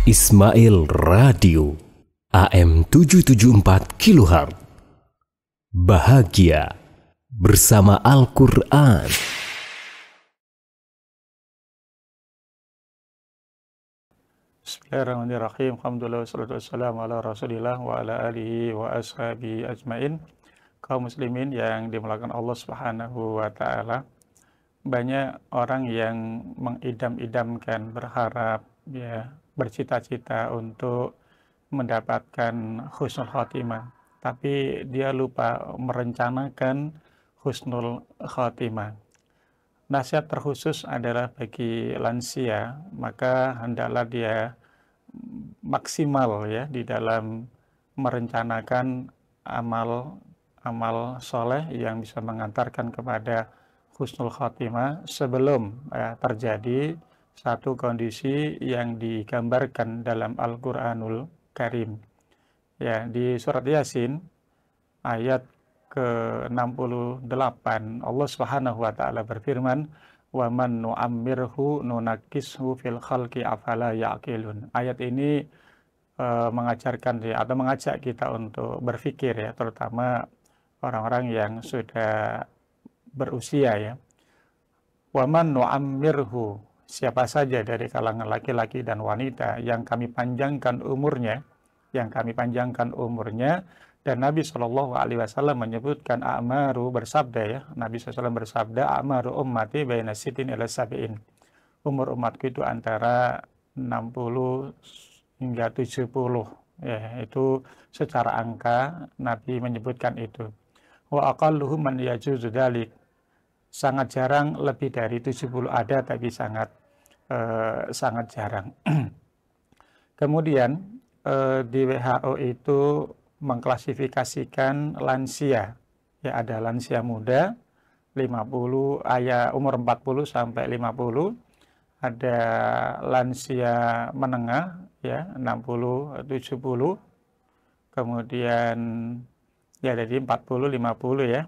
Ismail Radio AM 774 kHz. Bahagia bersama Al-Quran. Bismillahirrahmanirrahim. Alhamdulillah wassalatu wassalamu ala rasulillah wa ala alihi wa ashabihi ajmain. Kaum muslimin yang dimuliakan Allah Subhanahu wa ta'ala, banyak orang yang mengidam-idamkan, berharap, bercita-cita untuk mendapatkan husnul khotimah, tapi dia lupa merencanakan husnul khotimah. Nasihat terkhusus adalah bagi lansia, maka hendaklah dia maksimal di dalam merencanakan amal soleh yang bisa mengantarkan kepada husnul khotimah sebelum terjadi satu kondisi yang digambarkan dalam Al-Quranul Karim. Di surat Yasin ayat ke-68 Allah Subhanahu wa taala berfirman, "Wa man nu'ammirhu nunakkishu fil khalqi afala ya'qilun." Ayat ini mengajarkan atau mengajak kita untuk berpikir, terutama orang-orang yang sudah berusia. "Wa man nu'ammirhu," siapa saja dari kalangan laki-laki dan wanita yang kami panjangkan umurnya, dan Nabi SAW menyebutkan a'maru, bersabda Nabi SAW bersabda, "A'maru ummati baina sitin ila sab'in." Umur umatku itu antara 60 hingga 70, itu secara angka Nabi menyebutkan itu. Wa aqalluhum man yajuzu dzalik. Sangat jarang lebih dari 70 ada, tapi sangat jarang. Kemudian di WHO itu mengklasifikasikan lansia. Ada lansia muda 50, umur 40 sampai 50. Ada lansia menengah 60 70. Kemudian dari 40 50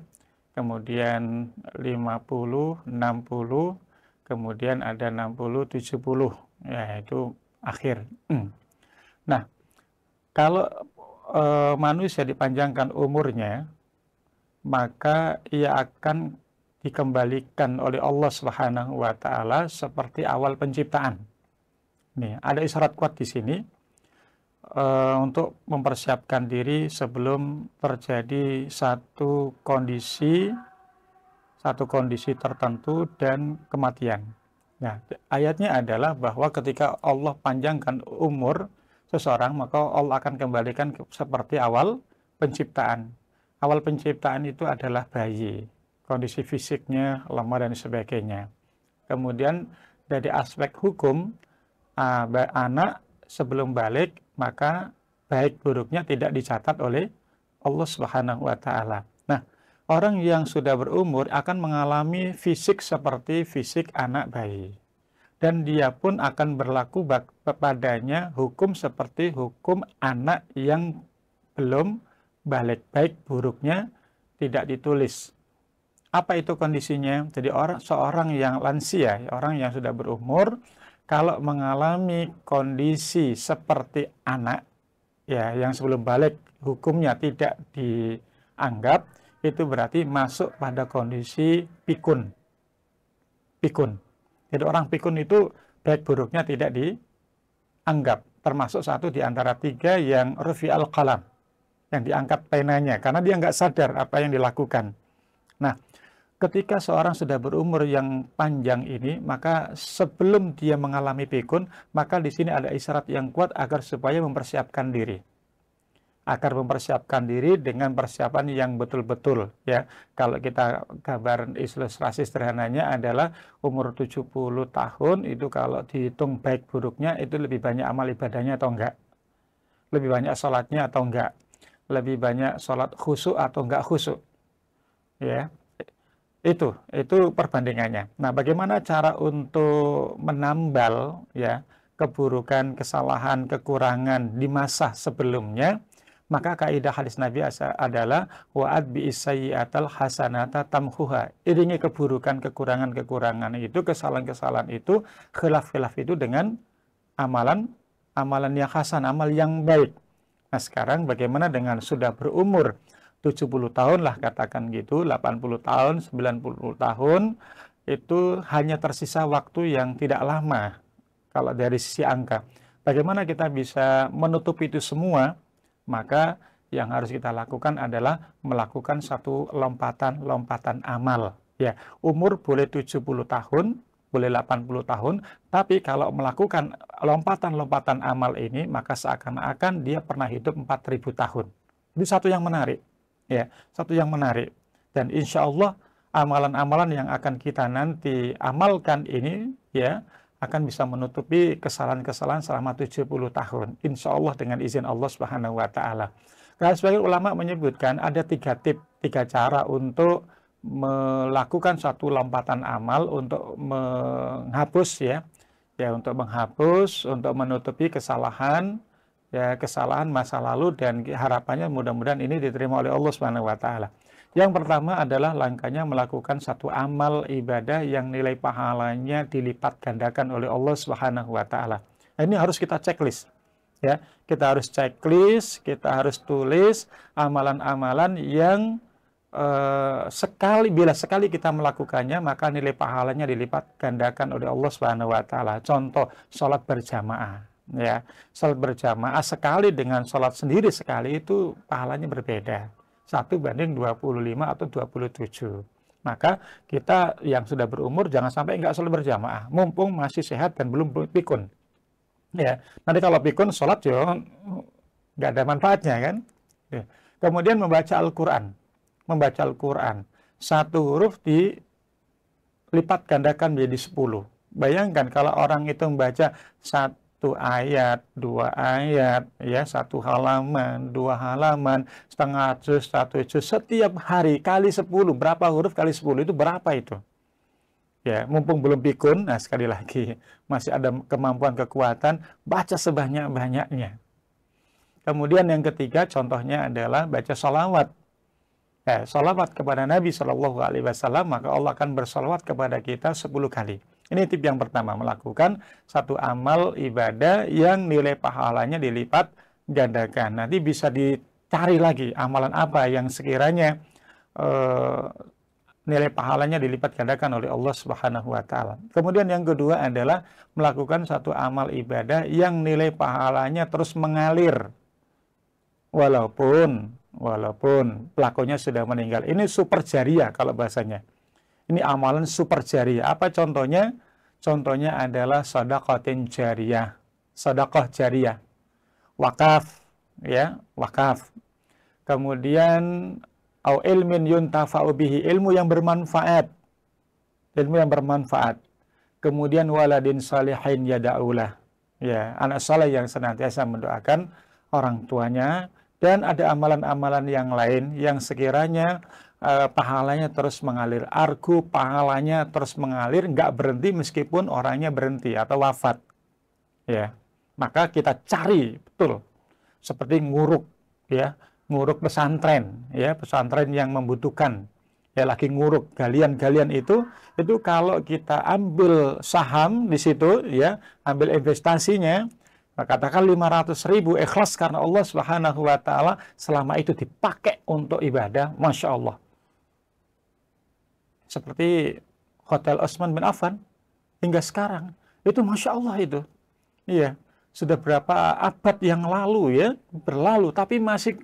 kemudian 50 60, kemudian ada 60 70, itu akhir. Nah, kalau manusia dipanjangkan umurnya, maka ia akan dikembalikan oleh Allah Subhanahu wa taala seperti awal penciptaan. Nih, ada isyarat kuat di sini untuk mempersiapkan diri sebelum terjadi satu kondisi tertentu dan kematian. Nah, ayatnya adalah bahwa ketika Allah panjangkan umur seseorang, maka Allah akan kembalikan seperti awal penciptaan. Awal penciptaan itu adalah bayi, kondisi fisiknya lemah dan sebagainya. Kemudian dari aspek hukum, anak sebelum balik, maka baik buruknya tidak dicatat oleh Allah Subhanahu wa taala. Nah, orang yang sudah berumur akan mengalami fisik seperti fisik anak bayi. Dan dia pun akan berlaku padanya hukum seperti hukum anak yang belum balik, baik buruknya tidak ditulis. Apa itu kondisinya? Jadi seorang yang lansia, orang yang sudah berumur, kalau mengalami kondisi seperti anak, yang sebelum balik hukumnya tidak dianggap, itu berarti masuk pada kondisi pikun. Jadi orang pikun itu baik buruknya tidak dianggap, termasuk satu di antara tiga yang rufi al-qalam, yang diangkat penanya, karena dia nggak sadar apa yang dilakukan. Nah, ketika seorang sudah berumur yang panjang ini, maka sebelum dia mengalami pikun, maka di sini ada isyarat yang kuat agar supaya mempersiapkan diri. Dengan persiapan yang betul-betul, Kalau kita gambar ilustrasi sederhananya adalah umur 70 tahun itu kalau dihitung baik buruknya itu lebih banyak amal ibadahnya atau enggak? Lebih banyak sholatnya atau enggak? Lebih banyak sholat khusyuk atau enggak khusyuk? Itu perbandingannya. Nah, bagaimana cara untuk menambal keburukan, kesalahan, kekurangan di masa sebelumnya? Maka kaidah hadis Nabi adalah wa'ad bi'isayyi'atal hasanata tamhuha. Iringi keburukan, kekurangan itu, kesalahan-kesalahan itu, khilaf-khilaf itu dengan amalan amalan yang hasan, amal yang baik. Nah, sekarang bagaimana dengan sudah berumur 70 tahun lah katakan gitu, 80 tahun, 90 tahun, itu hanya tersisa waktu yang tidak lama kalau dari sisi angka. Bagaimana kita bisa menutupi itu semua? Maka yang harus kita lakukan adalah melakukan satu lompatan-lompatan amal. Ya, umur boleh 70 tahun, boleh 80 tahun, tapi kalau melakukan lompatan-lompatan amal ini, maka seakan-akan dia pernah hidup 4000 tahun. Itu satu yang menarik. Ya, satu yang menarik. Dan insya Allah amalan-amalan yang akan kita nanti amalkan ini, ya, akan bisa menutupi kesalahan-kesalahan selama 70 tahun. Insya Allah dengan izin Allah Subhanahu wa Ta'ala. Karena sebagian ulama menyebutkan ada 3 cara untuk melakukan satu lompatan amal untuk menghapus untuk menghapus, untuk menutupi kesalahan masa lalu, dan harapannya mudah-mudahan ini diterima oleh Allah Subhanahu wa Ta'ala. Yang pertama adalah langkahnya melakukan satu amal ibadah yang nilai pahalanya dilipat gandakan oleh Allah Subhanahu wa Ta'ala. Nah, ini harus kita checklist. Ya, kita harus checklist, kita harus tulis amalan-amalan yang bila sekali kita melakukannya maka nilai pahalanya dilipat gandakan oleh Allah Subhanahu wa Ta'ala. Contoh sholat berjamaah, ya, sholat berjamaah sekali dengan sholat sendiri sekali itu pahalanya berbeda, 1:25 atau 27. Maka kita yang sudah berumur jangan sampai nggak sholat berjamaah mumpung masih sehat dan belum pikun, ya. Nanti kalau pikun sholat ya nggak ada manfaatnya kan, ya. Kemudian membaca Al-Quran, satu huruf dilipat gandakan menjadi 10. Bayangkan kalau orang itu membaca 1 ayat, 2 ayat, ya, 1 halaman, 2 halaman, setengah juz, 1 juz, setiap hari kali 10, berapa huruf kali 10 itu berapa itu? Ya, mumpung belum pikun, nah sekali lagi masih ada kemampuan kekuatan, baca sebanyak-banyaknya. Kemudian yang ketiga contohnya adalah baca sholawat. Sholawat kepada Nabi Shallallahu Alaihi Wasallam, maka Allah akan bersolawat kepada kita 10 kali. Ini tip yang pertama, melakukan satu amal ibadah yang nilai pahalanya dilipat gandakan. Nanti bisa dicari lagi amalan apa yang sekiranya nilai pahalanya dilipat gandakan oleh Allah Subhanahu wa Ta'ala. Kemudian yang kedua adalah melakukan satu amal ibadah yang nilai pahalanya terus mengalir walaupun pelakunya sudah meninggal. Ini super jariah kalau bahasanya. Ini amalan super jariah. Apa contohnya? Contohnya adalah sedekahtin jariyah, sedekah jariah, wakaf, ya, wakaf. Kemudian au ilmin yuntafa'u bihi, ilmu yang bermanfaat, Kemudian waladin salihin yada'ulah, ya, anak saleh yang senantiasa mendoakan orang tuanya. Dan ada amalan-amalan yang lain yang sekiranya pahalanya terus mengalir, argu pahalanya terus mengalir, nggak berhenti meskipun orangnya berhenti atau wafat, ya. Maka kita cari betul, seperti nguruk, ya, nguruk pesantren, ya, pesantren yang membutuhkan, ya, lagi nguruk galian-galian itu kalau kita ambil saham di situ, ya, ambil investasinya, katakan 500.000 ikhlas karena Allah Subhanahu wa Ta'ala, selama itu dipakai untuk ibadah, Masya Allah. Seperti Hotel Utsman bin Affan hingga sekarang itu Masya Allah itu, iya, sudah berapa abad yang lalu, ya, berlalu, tapi masih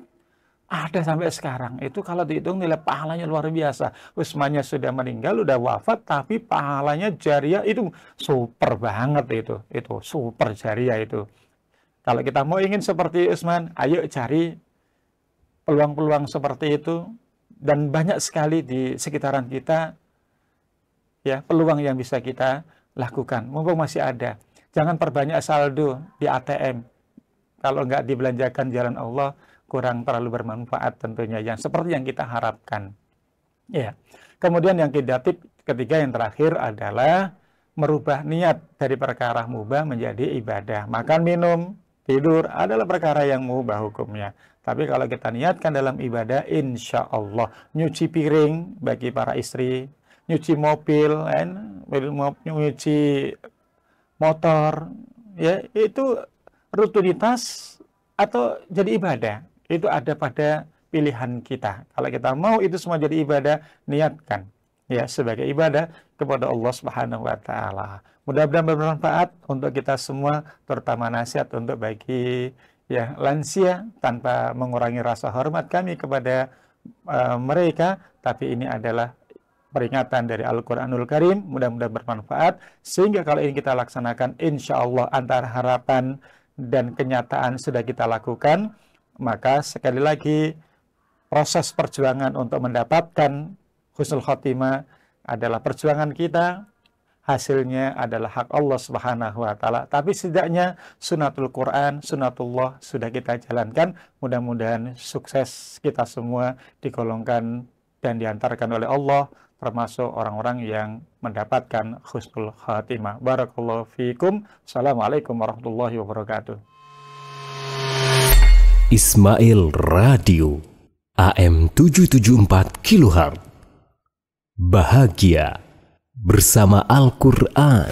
ada sampai sekarang. Itu kalau dihitung nilai pahalanya luar biasa. Utsmannya sudah meninggal, sudah wafat, tapi pahalanya jariah itu super banget, itu super jariah itu. Kalau kita mau ingin seperti Utsman, ayo cari peluang-peluang seperti itu, dan banyak sekali di sekitaran kita, ya, peluang yang bisa kita lakukan. Mumpung masih ada, jangan perbanyak saldo di ATM. Kalau nggak dibelanjakan jalan Allah, kurang terlalu bermanfaat tentunya, yang seperti yang kita harapkan. Ya. Kemudian yang ketiga yang terakhir adalah merubah niat dari perkara mubah menjadi ibadah. Makan, minum, tidur adalah perkara yang mubah hukumnya. Tapi kalau kita niatkan dalam ibadah, insya Allah, nyuci piring bagi para istri, nyuci mobil, nyuci motor, ya, itu rutinitas atau jadi ibadah, itu ada pada pilihan kita. Kalau kita mau itu semua jadi ibadah, niatkan ya sebagai ibadah kepada Allah Subhanahu wa taala. Mudah-mudahan bermanfaat untuk kita semua, terutama nasihat untuk bagi ya lansia, tanpa mengurangi rasa hormat kami kepada mereka, tapi ini adalah peringatan dari Al-Quranul Karim. Mudah-mudahan bermanfaat, sehingga kalau ini kita laksanakan, insya Allah antara harapan dan kenyataan sudah kita lakukan, maka sekali lagi proses perjuangan untuk mendapatkan husnul khotimah adalah perjuangan kita, hasilnya adalah hak Allah Subhanahu wa taala. Tapi setidaknya sunatul Quran, sunatullah sudah kita jalankan. Mudah-mudahan sukses kita semua digolongkan dan diantarkan oleh Allah termasuk orang-orang yang mendapatkan husnul khatimah. Barakallahu fiikum. Assalamualaikum warahmatullahi wabarakatuh. Ismail Radio AM 774 kHz. Bahagia bersama Al-Quran.